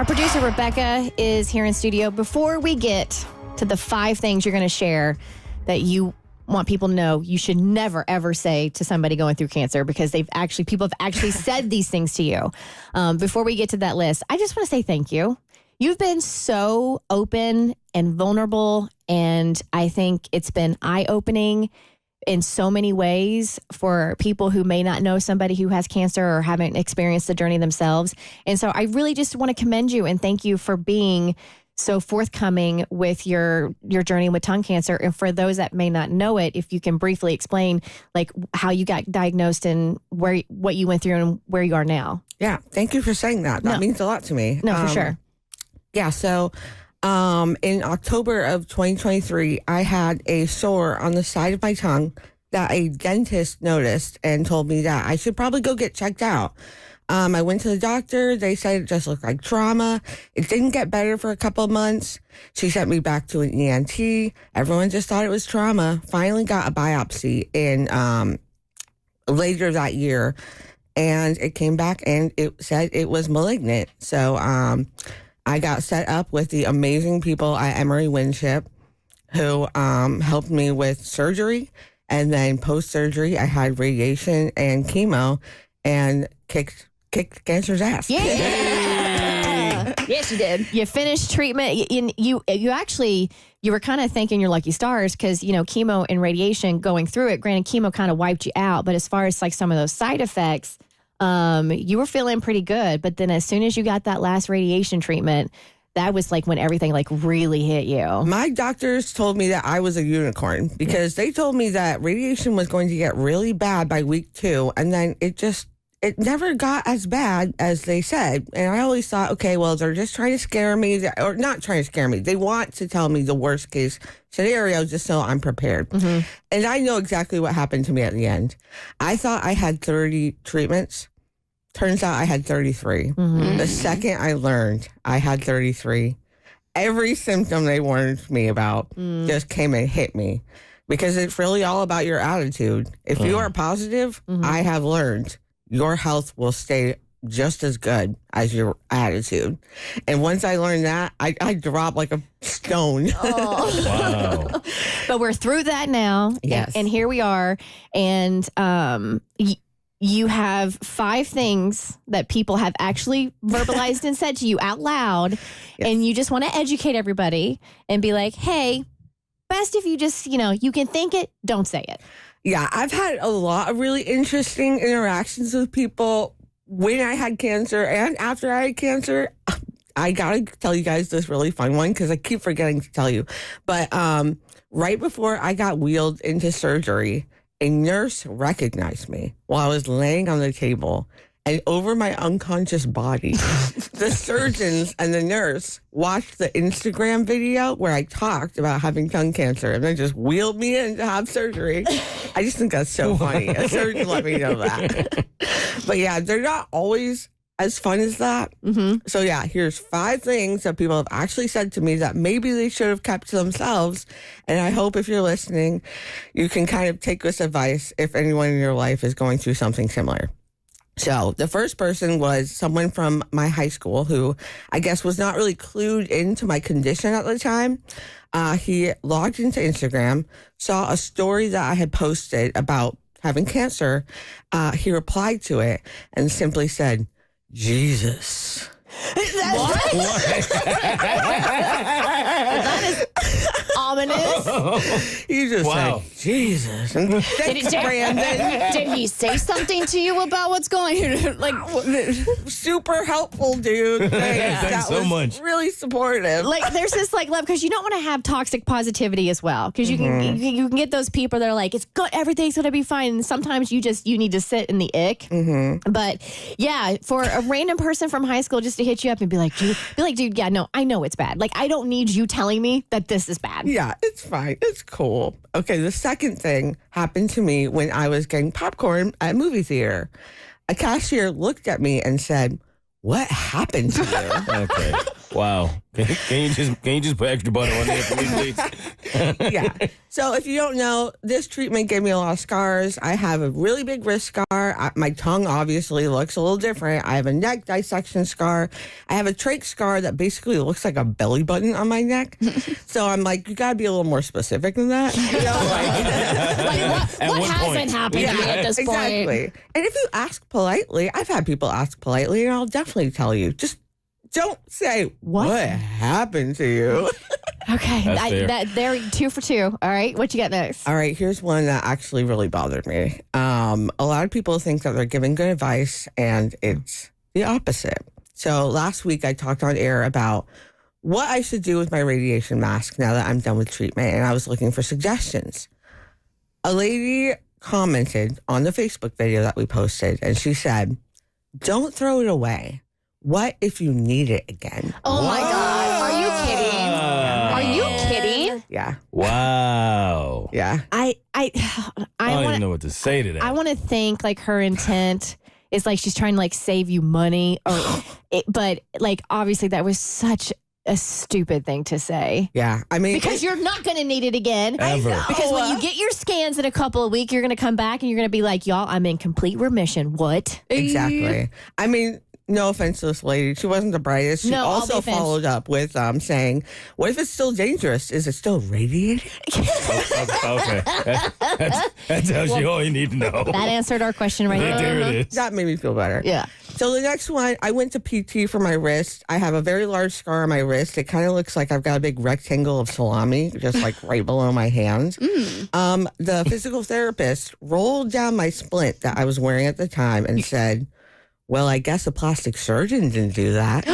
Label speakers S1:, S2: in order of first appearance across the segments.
S1: Our producer, Rebecca, is here in studio. Before we get to the 5 things you're going to share that you want people to know you should never, ever say to somebody going through cancer, because people have actually said these things to you. Before we get to that list, I just want to say thank you. You've been so open and vulnerable, and I think it's been eye-opening in so many ways for people who may not know somebody who has cancer or haven't experienced the journey themselves. And so I really just want to commend you and thank you for being so forthcoming with your journey with tongue cancer. And for those that may not know it, if you can briefly explain like how you got diagnosed and what you went through and where you are now.
S2: Yeah, thank you for saying that. That means a lot to me.
S1: No, for sure.
S2: Yeah, so in October of 2023, I had a sore on the side of my tongue that a dentist noticed and told me that I should probably go get checked out. I went to the doctor. They said it just looked like trauma. It didn't get better for a couple of months. She sent me back to an ENT. Everyone just thought it was trauma. Finally got a biopsy in later that year, and it came back and it said it was malignant. So I got set up with the amazing people at Emory Winship who helped me with surgery. And then post-surgery, I had radiation and chemo and kicked cancer's ass.
S1: Yeah. Yes, you did. You finished treatment. You were kind of thanking your lucky stars because, chemo and radiation going through it, granted, chemo kind of wiped you out. But as far as like some of those side effects, you were feeling pretty good. But then as soon as you got that last radiation treatment, that was like when everything like really hit you.
S2: My doctors told me that I was a unicorn because they told me that radiation was going to get really bad by week 2. And then it never got as bad as they said. And I always thought, okay, well, they're just trying to scare me, or not trying to scare me. They want to tell me the worst case scenario just so I'm prepared. Mm-hmm. And I know exactly what happened to me at the end. I thought I had 30 treatments. Turns out I had 33. Mm-hmm. The second I learned I had 33, every symptom they warned me about just came and hit me, because it's really all about your attitude. If you are positive, I have learned your health will stay just as good as your attitude. And once I learned that, I dropped like a stone.
S1: Oh.
S3: Wow.
S1: But we're through that now.
S2: Yes.
S1: And here we are. And you have 5 things that people have actually verbalized and said to you out loud. Yes. And you just want to educate everybody and be like, hey, best if you just, you can think it, don't say it.
S2: Yeah, I've had a lot of really interesting interactions with people when I had cancer and after I had cancer. I got to tell you guys this really fun one because I keep forgetting to tell you. But right before I got wheeled into surgery, a nurse recognized me while I was laying on the table, and over my unconscious body, the surgeons and the nurse watched the Instagram video where I talked about having tongue cancer, and then just wheeled me in to have surgery. I just think that's so funny. A surgeon let me know that. But yeah, they're not always as fun as that. Mm-hmm. So yeah, here's 5 things that people have actually said to me that maybe they should have kept to themselves. And I hope if you're listening, you can kind of take this advice if anyone in your life is going through something similar. So the first person was someone from my high school who I guess was not really clued into my condition at the time. He logged into Instagram, saw a story that I had posted about having cancer. He replied to it and simply said, Jesus.
S1: What? That is ominous.
S2: You just said, Jesus.
S1: Did he say something to you about what's going on? Like,
S2: super helpful, dude.
S3: Thanks so much.
S2: Really supportive.
S1: Like, there's this like love, because you don't want to have toxic positivity as well, because you can get those people that are like, it's good, everything's gonna be fine. And sometimes you need to sit in the ick. Mm-hmm. But yeah, for a random person from high school just to hit you up and be like, dude, yeah, no, I know it's bad. Like, I don't need you telling me that this is bad.
S2: Yeah, it's fine. It's cool. Okay, the second thing happened to me when I was getting popcorn at a movie theater. A cashier looked at me and said, "What happened to you?"
S3: Okay. Wow. Can you just put extra butter on there for me, please?
S2: Yeah. So if you don't know, this treatment gave me a lot of scars. I have a really big wrist scar. My tongue obviously looks a little different. I have a neck dissection scar. I have a trach scar that basically looks like a belly button on my neck. So I'm like, you got to be a little more specific than that. You know,
S1: what hasn't happened to me at this point?
S2: Exactly. And if you ask politely, I've had people ask politely, and I'll definitely tell you, just don't say, what happened to you?
S1: Okay, they're 2 for 2. All right, what you got next?
S2: All right, here's one that actually really bothered me. A lot of people think that they're giving good advice, and it's the opposite. So last week I talked on air about what I should do with my radiation mask now that I'm done with treatment, and I was looking for suggestions. A lady commented on the Facebook video that we posted, and she said, don't throw it away. What if you need it again?
S1: Oh my God. Are you kidding? Are you kidding?
S2: Yeah.
S3: Wow.
S2: Yeah.
S3: I don't even know what to say to that.
S1: I want to think like her intent is like she's trying to like save you money, but like obviously that was such a stupid thing to say.
S2: Yeah. I mean,
S1: because you're not going to need it again.
S3: Ever.
S1: Because when you get your scans in a couple of weeks, you're going to come back and you're going to be like, y'all, I'm in complete remission. What?
S2: Exactly. I mean, no offense to this lady. She wasn't the brightest. She also followed up with saying, what if it's still dangerous? Is it still radiating?
S3: Okay. That tells you all you need to know.
S1: That answered our question right there.
S3: There it is.
S2: That made me feel better.
S1: Yeah.
S2: So the next one, I went to PT for my wrist. I have a very large scar on my wrist. It kind of looks like I've got a big rectangle of salami, just like right below my hand. The physical therapist rolled down my splint that I was wearing at the time and said, well, I guess a plastic surgeon didn't do that.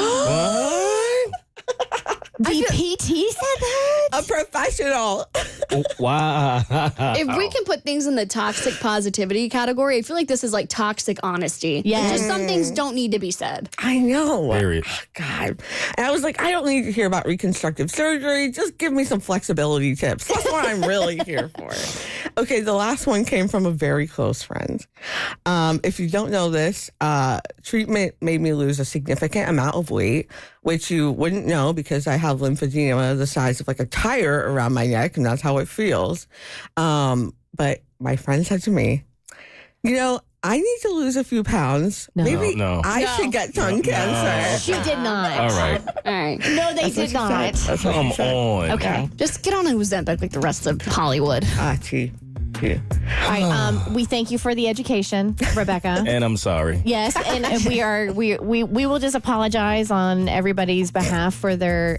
S1: The PT said that?
S2: A professional.
S3: Wow.
S4: If we can put things in the toxic positivity category, I feel like this is like toxic honesty.
S1: Yes.
S4: Just some things don't need to be said.
S2: I know.
S3: Period.
S2: Oh, God. And I was like, I don't need to hear about reconstructive surgery. Just give me some flexibility tips. That's what I'm really here for. Okay, the last one came from a very close friend. If you don't know this, treatment made me lose a significant amount of weight, which you wouldn't know because I have lymphedema the size of like a tire around my neck, and that's how it feels. But my friend said to me, you know, I need to lose a few pounds.
S1: No.
S2: Maybe
S3: No.
S2: I should get tongue cancer.
S1: She did not.
S3: All right.
S4: All right.
S1: No, they did not.
S3: Come on.
S1: Okay.
S4: Just get on Ozempic like the rest of Hollywood.
S2: Gee. Yeah.
S1: All right. We thank you for the education, Rebecca.
S3: And I'm sorry.
S1: Yes, and we will just apologize on everybody's behalf for their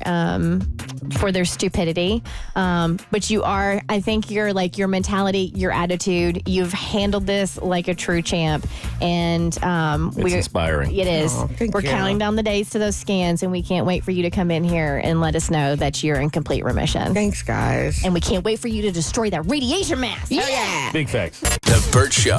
S1: stupidity. But I think your mentality, your attitude, you've handled this like a true champ, and
S3: It's inspiring.
S1: It is.
S2: Oh, thank
S1: We're
S2: you.
S1: counting down the days to those scans, and we can't wait for you to come in here and let us know that you're in complete remission.
S2: Thanks, guys.
S1: And we can't wait for you to destroy that radiation mask.
S4: Yeah.
S3: Big facts.
S5: The Bert Show.